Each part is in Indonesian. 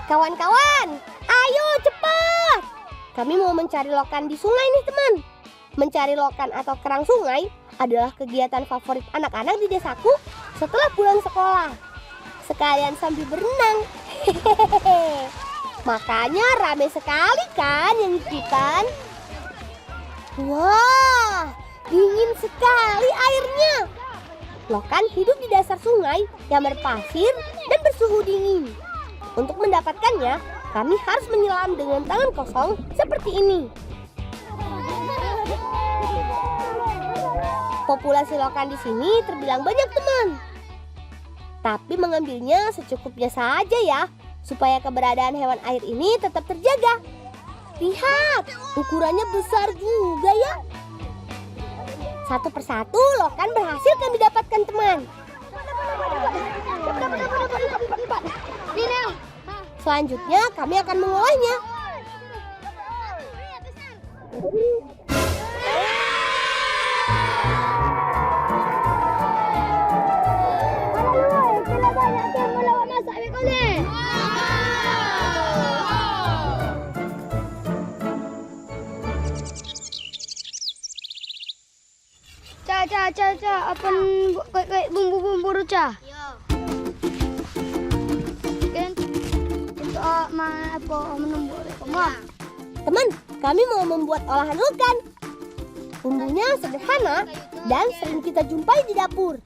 Kawan-kawan, ayo cepat. Kami mau mencari lokan di sungai nih teman. Mencari lokan atau kerang sungai adalah kegiatan favorit anak-anak di desaku setelah pulang sekolah. Sekalian sambil berenang. Hehehe. Makanya rame sekali kan yang ikutan. Wah, dingin sekali airnya. Lokan hidup di dasar sungai yang berpasir dan bersuhu dingin. Untuk mendapatkannya, kami harus menyelam dengan tangan kosong seperti ini. Populasi lokan di sini terbilang banyak teman. Tapi mengambilnya secukupnya saja ya, supaya keberadaan hewan air ini tetap terjaga. Lihat, ukurannya besar juga ya. Satu persatu lokan berhasil kami dapatkan teman. Selanjutnya kami akan mengolahnya. Ca, apa kayak bumbu-bumbu ruca? Kan untuk apa menumbuk rekam. Teman, kami mau membuat olahan lokan. Bumbunya sederhana dan sering kita jumpai di dapur.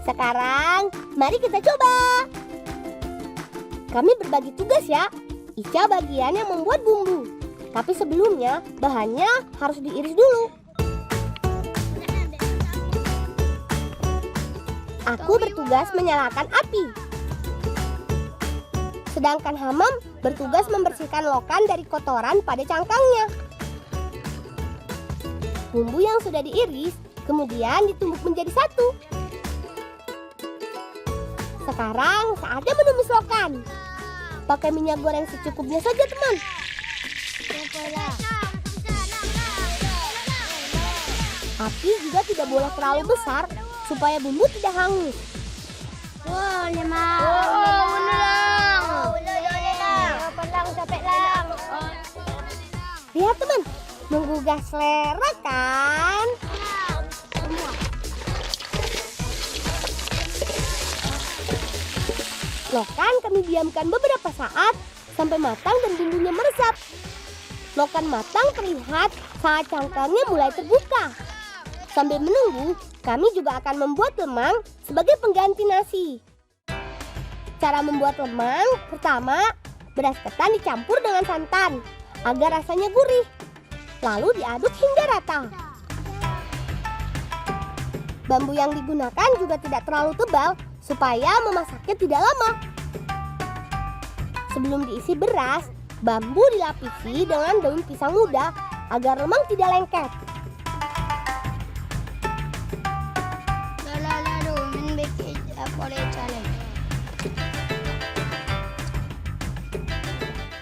Sekarang, mari kita coba. Kami berbagi tugas ya. Ica bagian yang membuat bumbu. Tapi sebelumnya, bahannya harus diiris dulu. Aku bertugas menyalakan api. Sedangkan Hamam bertugas membersihkan lokan dari kotoran pada cangkangnya. Bumbu yang sudah diiris kemudian ditumbuk menjadi satu. Sekarang saatnya menumis lokan. Pakai minyak goreng secukupnya saja teman. Api juga tidak boleh terlalu besar supaya bumbu tidak hangus. Lihat teman, menggugah selera kan? Lokan kami diamkan beberapa saat sampai matang dan bumbunya meresap. Lokan matang terlihat saat cangkangnya mulai terbuka. Sambil menunggu, kami juga akan membuat lemang sebagai pengganti nasi. Cara membuat lemang, pertama, beras ketan dicampur dengan santan agar rasanya gurih. Lalu diaduk hingga rata. Bambu yang digunakan juga tidak terlalu tebal supaya memasaknya tidak lama. Sebelum diisi beras, bambu dilapisi dengan daun pisang muda agar lemang tidak lengket.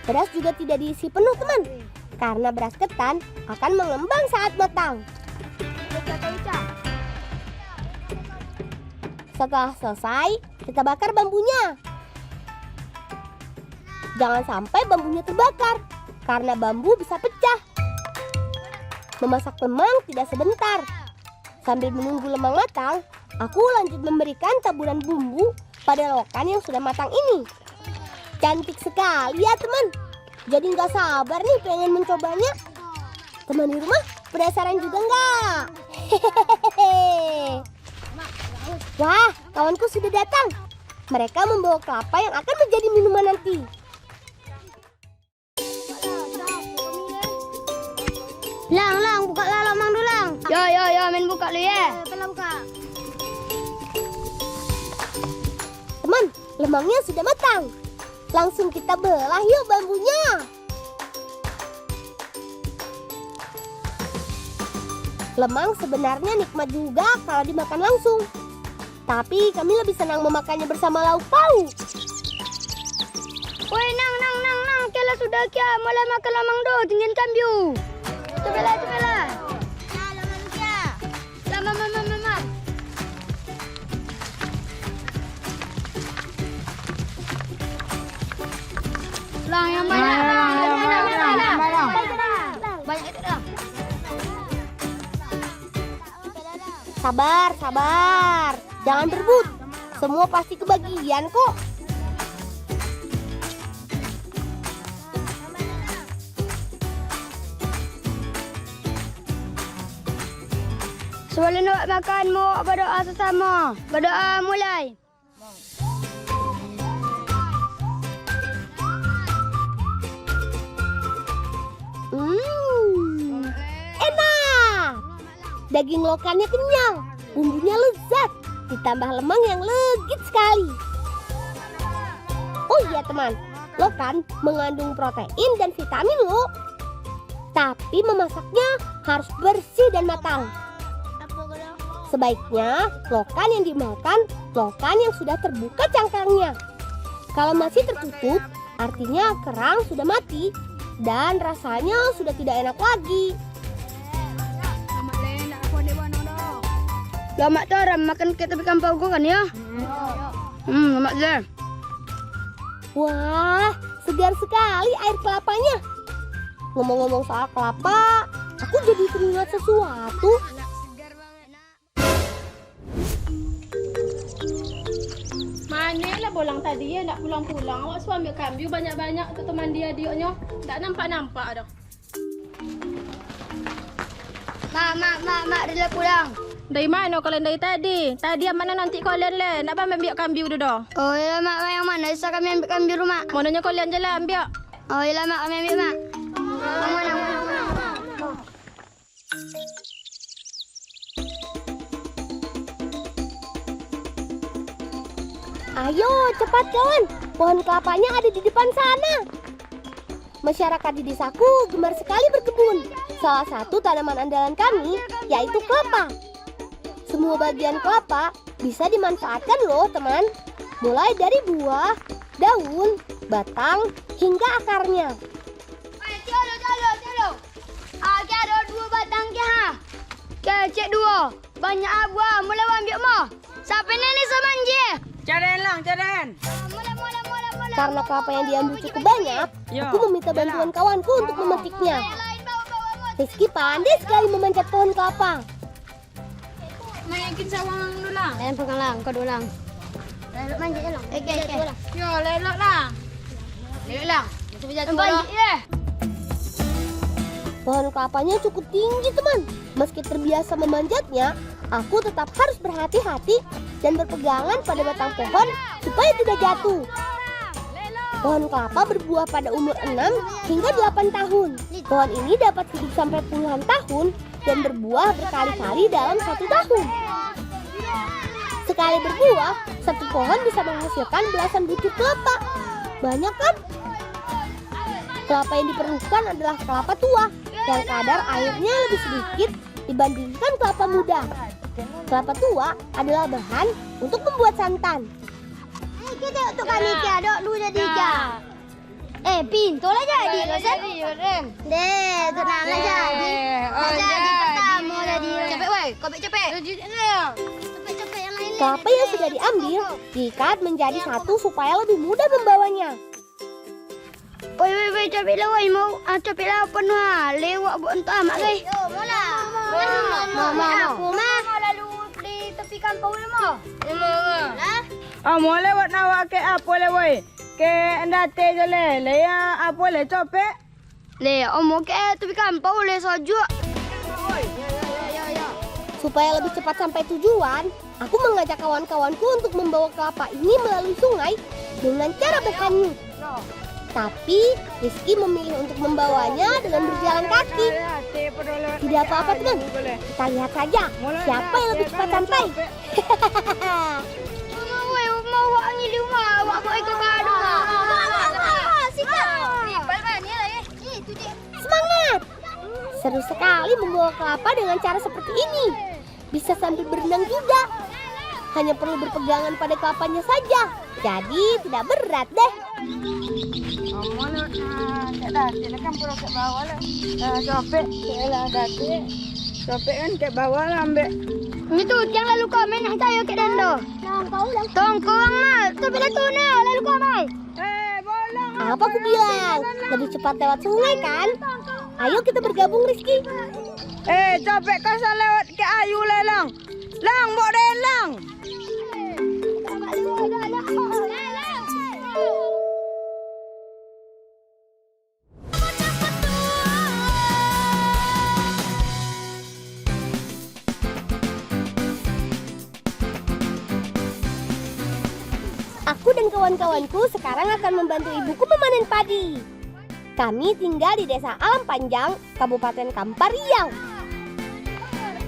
Beras juga tidak diisi penuh teman, karena beras ketan akan mengembang saat matang. Setelah selesai, kita bakar bambunya. Jangan sampai bambunya terbakar, karena bambu bisa pecah. Memasak lemang tidak sebentar. Sambil menunggu lemang matang, aku lanjut memberikan taburan bumbu pada lokan yang sudah matang ini. Cantik sekali ya teman. Jadi nggak sabar nih pengen mencobanya. Teman di rumah penasaran juga nggak? Hehehe. Wah, kawanku sudah datang. Mereka membawa kelapa yang akan menjadi minuman nanti. Lang, buka lah lemang dulu, Lang. Yo, main buka dulu ya. Buka. Teman, lemangnya sudah matang. Langsung kita belah yuk bambunya. Lemang sebenarnya nikmat juga kalau dimakan langsung. Tapi kami lebih senang memakannya bersama lauk pauk. Woi, nang. Kala sudah kia, mulai makan lemang do, dingin kambiu. Cobalah. Lemang kia. Mama. Bang, yang banyak. Banyak itu dah. Sabar, sabar. Jangan berebut. Semua pasti kebagian kok. Sebelum nak makan, mau berdoa sesama. Berdoa mulai. Enak. Daging lokannya kenyal, bumbunya lezat, ditambah lemang yang legit sekali. Oh iya teman, lokan mengandung protein dan vitamin loh. Tapi memasaknya harus bersih dan matang. Sebaiknya lokan yang dimakan lokan yang sudah terbuka cangkangnya. Kalau masih tertutup, artinya kerang sudah mati dan rasanya sudah tidak enak lagi. Lama tu orang makan ke tepi kampung kau kan ya? Lama je. Wah, segar sekali air kelapanya. Ngomong-ngomong soal kelapa, aku jadi teringat sesuatu. Manalah bolang tadi ya, nak pulang-pulang. Awak suami ambil kambiu banyak-banyak tu teman dia dioknya. Tak nampak-nampak dah. Mak, dia pulang. Dari mana kalian dari tadi? Tadi yang mana nanti kalian le? Nak ambil kambiu tu dah. Oh, ya mak, yang mana? Bisa kami ambil kambiu rumah. Monanya kalian je lah ambil. Oh, ya mak, kami ambil mak. Mana? Ayo, cepat kawan. Pohon kelapanya ada di depan sana. Masyarakat di desaku gemar sekali berkebun. Salah satu tanaman andalan kami yaitu kelapa. Semua bagian kelapa bisa dimanfaatkan loh teman. Mulai dari buah, daun, batang, hingga akarnya. Tolong. Ada 2 batang ke ha? Cek 2. Banyak buah. Mula ambil mah. Siapa ni semanje? Caren. Mula. Karena kelapa yang diambil cukup banyak, aku meminta bantuan kawanku untuk memetiknya. Rizky pandai sekali memanjat pohon kelapa. Mayakin sawang dulu lah. Lain pegang lang, kau dulang. Manjat je lang. Okey. Yo, lelok lah. Lelok lang. Mesti berjatuh lah. Pohon kelapanya cukup tinggi teman. Meski terbiasa memanjatnya, aku tetap harus berhati-hati dan berpegangan pada batang pohon supaya tidak jatuh. Pohon kelapa berbuah pada umur 6 hingga 8 tahun. Pohon ini dapat hidup sampai puluhan tahun dan berbuah berkali-kali dalam 1 tahun. Sekali berbuah, satu pohon bisa menghasilkan belasan butir kelapa. Banyak kan? Kelapa yang diperlukan adalah kelapa tua yang kadar airnya lebih sedikit dibandingkan kelapa muda. Kelapa tua adalah bahan untuk membuat santan. Kita untuk kami ke ada lu jadi ke. Pintulah jadi kan? Deh, tenanglah jadi. Jadi pertama jadi. Cepet weh, kau cepet. Cepet yang lain. Kelapa yang sudah diambil diikat menjadi satu supaya lebih mudah membawanya. Woi, cepet lah woi mau. Cepet lah penuh ah. Lewat buat entah mak leh. Mula. Aku mah lalu di tepi kampung mah. Mau lewat nawak ke apa le boy? Ke ndate je le ya apa le copek? Le, mau ke tepi kampung le sojuk. Supaya lebih cepat sampai tujuan, aku mengajak kawan-kawanku untuk membawa kelapa ini melalui sungai dengan cara berhanyut. Tapi Rizky memilih untuk membawanya dengan berjalan kaki. Tidak apa-apa teman, kita lihat saja siapa yang lebih cepat sampai. Mau awak ngilu mah, awak mau ikut kado. Semangat! Seru sekali membawa kelapa dengan cara seperti ini. Bisa sambil berenang juga. Hanya perlu berpegangan pada kelapanya saja. Jadi tidak berat deh. Kan pura ke bawah lah. Copek, lah dati. Copek kan ke bawah lah ambek. Itu yang lalu kau main nak tayo ke dando. Tongkong mah, tu bila tu na lalu kau mai. Bolong. Apa aku bilang? Lebih cepat lewat sungai kan? Ayo kita bergabung, Rizky. Capek kasar lewat ke Ayu lelang. Lang, bawa dia lang. Aku dan kawan-kawanku sekarang akan membantu ibuku memanen padi. Kami tinggal di Desa Alam Panjang, Kabupaten Kampar, Riau.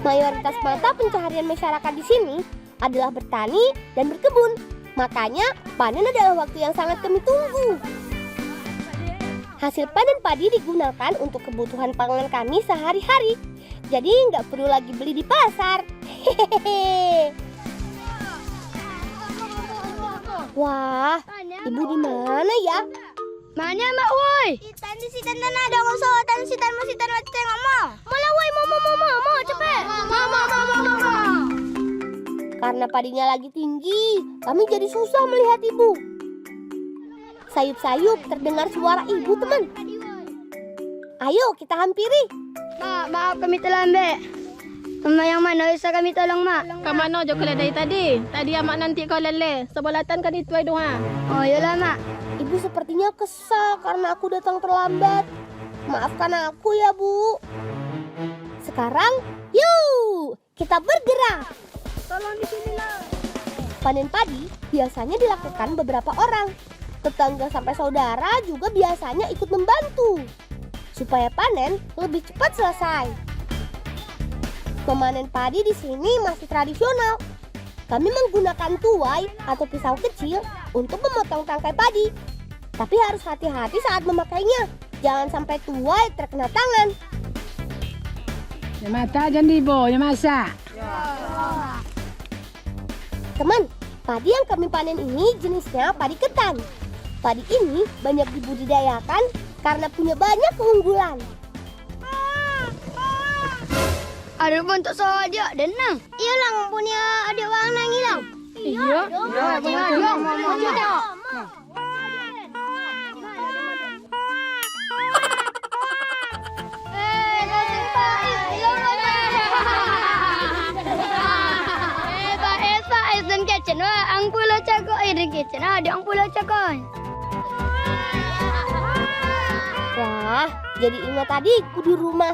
Mayoritas mata pencaharian masyarakat di sini adalah bertani dan berkebun. Makanya panen adalah waktu yang sangat kami tunggu. Hasil panen padi digunakan untuk kebutuhan pangan kami sehari-hari. Jadi nggak perlu lagi beli di pasar. Hehehe. Wah, ibu di mana ya? Mana mak woi? Tadi si Tan ada ngosok, tadi si Tan masih tengok mau. Mula woi, mau cepet. Mau. Karena padinya lagi tinggi, kami jadi susah melihat ibu. Sayup-sayup terdengar suara ibu, teman. Ayo kita hampiri. Maaf kami terlambat. Mak yang mana bisa kami tolong mak? Ke mana je kau dari tadi? Tadi amak nanti kau lele. Sebelatan kan itu ai doa. Oh iyalah mak. Ibu sepertinya kesal karena aku datang terlambat. Maafkan aku ya, Bu. Sekarang, yuk kita bergerak. Tolong di sini lah. Panen padi biasanya dilakukan beberapa orang. Tetangga sampai saudara juga biasanya ikut membantu supaya panen lebih cepat selesai. Memanen padi di sini masih tradisional. Kami menggunakan tuai atau pisau kecil untuk memotong tangkai padi. Tapi harus hati-hati saat memakainya. Jangan sampai tuai terkena tangan. Ya mata jangan dibo, ya masak. Teman, padi yang kami panen ini jenisnya padi ketan. Padi ini banyak dibudidayakan karena punya banyak keunggulan. Ada pun tak salah dia, denang. Iya lang, punya adik warna ni lang. Iya. Faiz dan Kecen, ang pula cakap dan Kecen, ada ang pula cakap. Wah, jadi ingat adikku di rumah.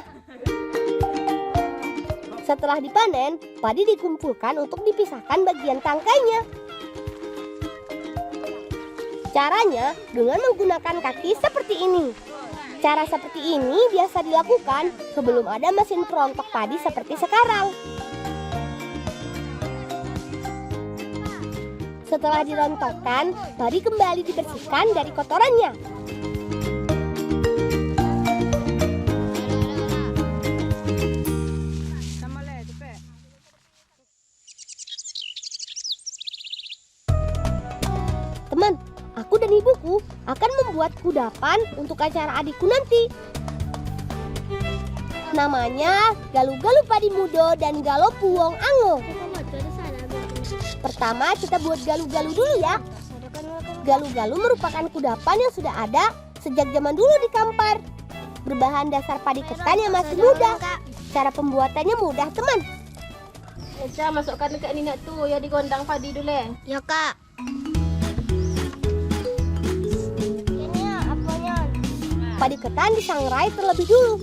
Setelah dipanen, padi dikumpulkan untuk dipisahkan bagian tangkainya. Caranya dengan menggunakan kaki seperti ini. Cara seperti ini biasa dilakukan sebelum ada mesin perontok padi seperti sekarang. Setelah dirontokkan, padi kembali dibersihkan dari kotorannya. Teman, aku dan ibuku akan membuat kudapan untuk acara adikku nanti. Namanya Galu-Galu Padi Mudo dan Galo Puwong Ango. Pertama kita buat galu-galu dulu ya. Galu-galu merupakan kudapan yang sudah ada sejak zaman dulu di Kampar. Berbahan dasar padi ketan yang masih muda. Cara pembuatannya mudah, teman. Eca masukkan dekat ni nak tu yang digondang padi dulu. Ya kak. Padi ketan disangrai terlebih dulu.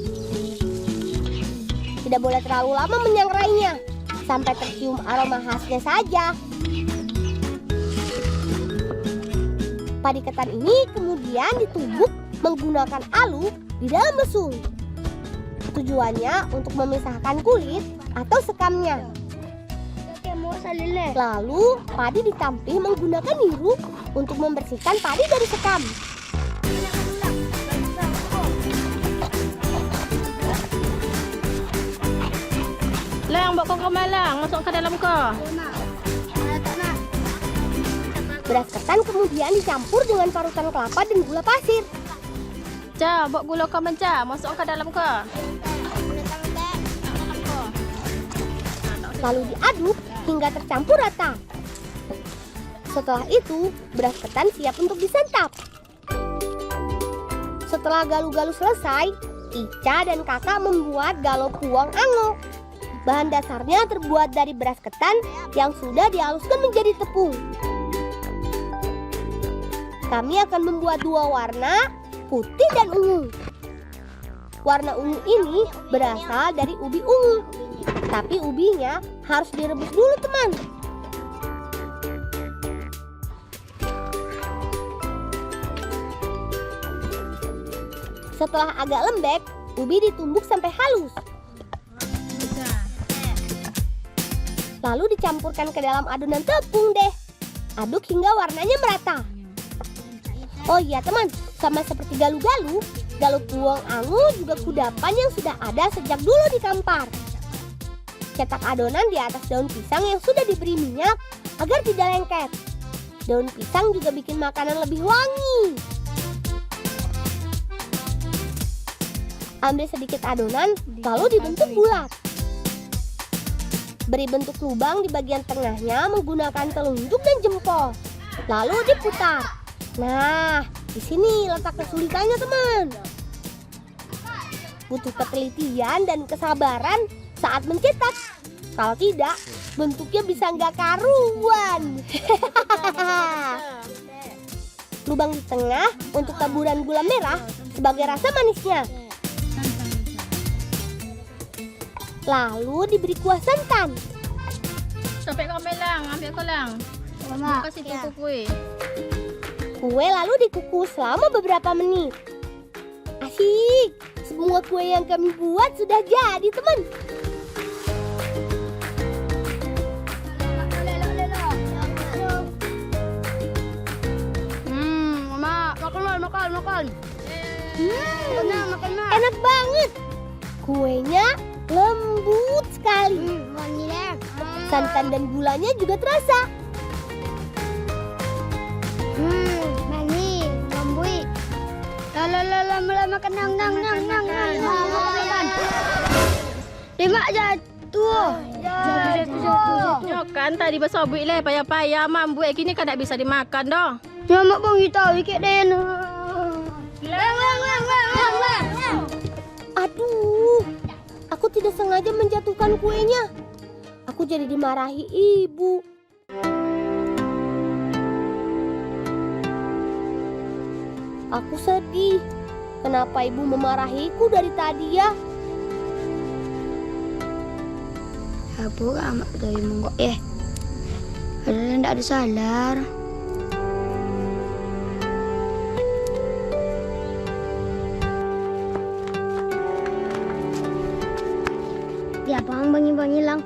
Tidak boleh terlalu lama menyangrainya, sampai tercium aroma khasnya saja. Padi ketan ini kemudian ditumbuk menggunakan alu di dalam mesin. Tujuannya untuk memisahkan kulit atau sekamnya. Lalu padi ditampih menggunakan hiru untuk membersihkan padi dari sekam. Lang, bawa kau ke malang, masuk ke dalam kau. Beras ketan kemudian dicampur dengan parutan kelapa dan gula pasir. Ca, bawa gula kau menca, masuk ke dalam kau. Lalu diaduk hingga tercampur rata. Setelah itu, beras ketan siap untuk disantap. Setelah galu-galu selesai, Ica dan kakak membuat galo puong ango. Bahan dasarnya terbuat dari beras ketan yang sudah dihaluskan menjadi tepung. Kami akan membuat dua warna, putih dan ungu. Warna ungu ini berasal dari ubi ungu. Tapi ubinya harus direbus dulu, teman. Setelah agak lembek, ubi ditumbuk sampai halus. Lalu dicampurkan ke dalam adonan tepung deh. Aduk hingga warnanya merata. Oh iya teman, sama seperti galu-galu, galo puong ango juga kudapan yang sudah ada sejak dulu di Kampar. Cetak adonan di atas daun pisang yang sudah diberi minyak agar tidak lengket. Daun pisang juga bikin makanan lebih wangi. Ambil sedikit adonan, lalu dibentuk bulat. Beri bentuk lubang di bagian tengahnya menggunakan telunjuk dan jempol. Lalu diputar. Nah, di sini letak kesulitannya, teman. Butuh ketelitian dan kesabaran saat mencetak. Kalau tidak, bentuknya bisa nggak karuan. Lubang di tengah untuk taburan gula merah sebagai rasa manisnya. Lalu diberi kuah santan. Sampai kau melang, ambil kau lang. Mama, Kasih tunggu kue. Kue lalu dikukus selama beberapa menit. Asyik, semua kue yang kami buat sudah jadi, teman. Mama, makan. Makan. Enak banget. Kuenya lembut sekali. Wangi deh. Santan dan gulanya juga terasa. Manis, lembut. Lama makan nang. Makan. Demak jatuh. Kan tadi bersobik le payah-payah mak buat gini kan tak bisa dimakan dah. Mak bang kita ikut den. Lang. Aduh, aku tidak sengaja menjatuhkan kuenya. Aku jadi dimarahi ibu. Aku sedih. Kenapa ibu memarahiku dari tadi ya? Apa amak tadi monggok Padahal tidak ada salar. Ya bang bangi lang.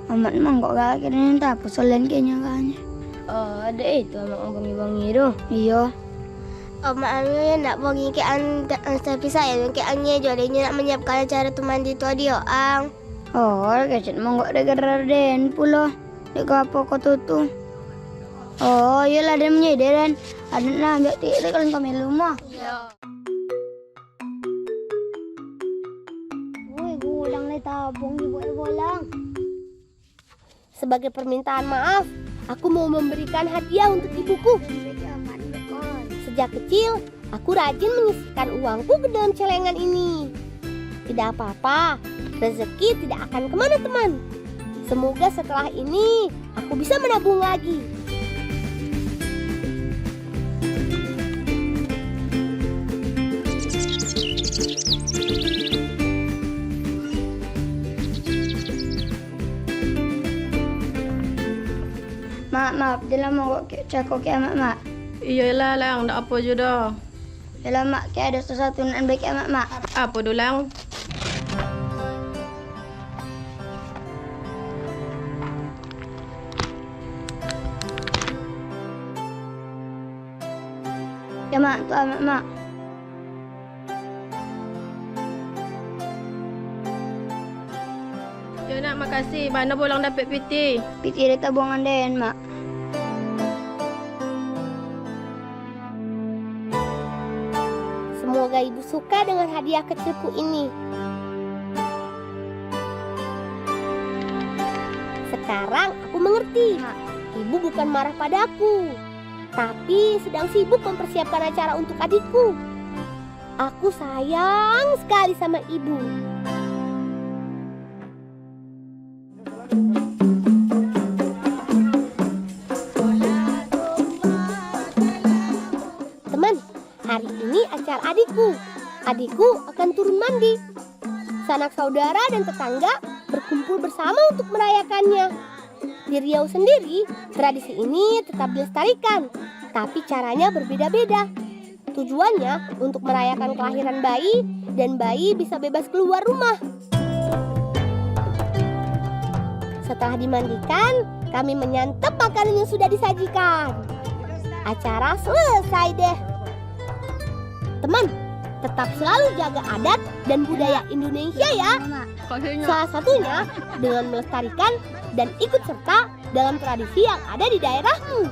Amat monggok gak kira tak persoalan kayaknya kan. Ada itu amak bangi-bangi itu. Iya. Makanya nak bangi ke tapi saya ke angnya jadinya nak menyiapkan acara teman di tua dia ang. Oh, kecil monggok degar den pulo. Dek apa kau tutu? Oh, iyalah den menyediakan. Ada nak ambil tik kalau kami rumah. Woi, gulang le tabung di bolang. Sebagai permintaan maaf, aku mau memberikan hadiah untuk ibuku. Sejak kecil, aku rajin menyisihkan uangku ke dalam celengan ini. Tidak apa-apa, rezeki tidak akan kemana teman. Semoga setelah ini, aku bisa menabung lagi. Maaf, dia mau cakap ke mak. Iyalah lang, tak apa je dah. Dia mak ke ada sesuatu nak baik mak. Apa tu lang? Ya mak, tu mak. Ya nak makasih. Mana bolang dapat piti? Piti dia tabungan den mak. Semoga ibu suka dengan hadiah kecilku ini. Sekarang aku mengerti. Ibu bukan marah padaku, tapi sedang sibuk mempersiapkan acara untuk adikku. Aku sayang sekali sama ibu. Teman, hari ini acara adikku. Adikku akan turun mandi. Sanak saudara dan tetangga berkumpul bersama untuk merayakannya. Di Riau sendiri, tradisi ini tetap dilestarikan, tapi caranya berbeda-beda. Tujuannya untuk merayakan kelahiran bayi dan bayi bisa bebas keluar rumah. Setelah dimandikan, kami menyantap makanan yang sudah disajikan. Acara selesai deh. Teman, tetap selalu jaga adat dan budaya Indonesia ya. Salah satunya dengan melestarikan dan ikut serta dalam tradisi yang ada di daerahmu.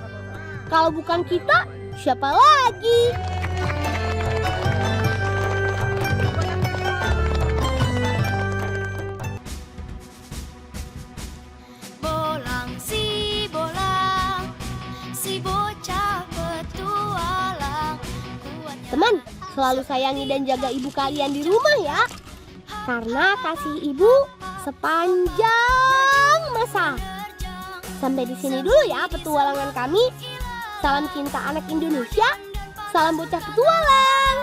Kalau bukan kita, siapa lagi? Bolang si bocah petualang. Teman, selalu sayangi dan jaga ibu kalian di rumah ya. Karena kasih ibu sepanjang masa. Sampai di sini dulu ya petualangan kami. Salam cinta anak Indonesia. Salam bocah petualang.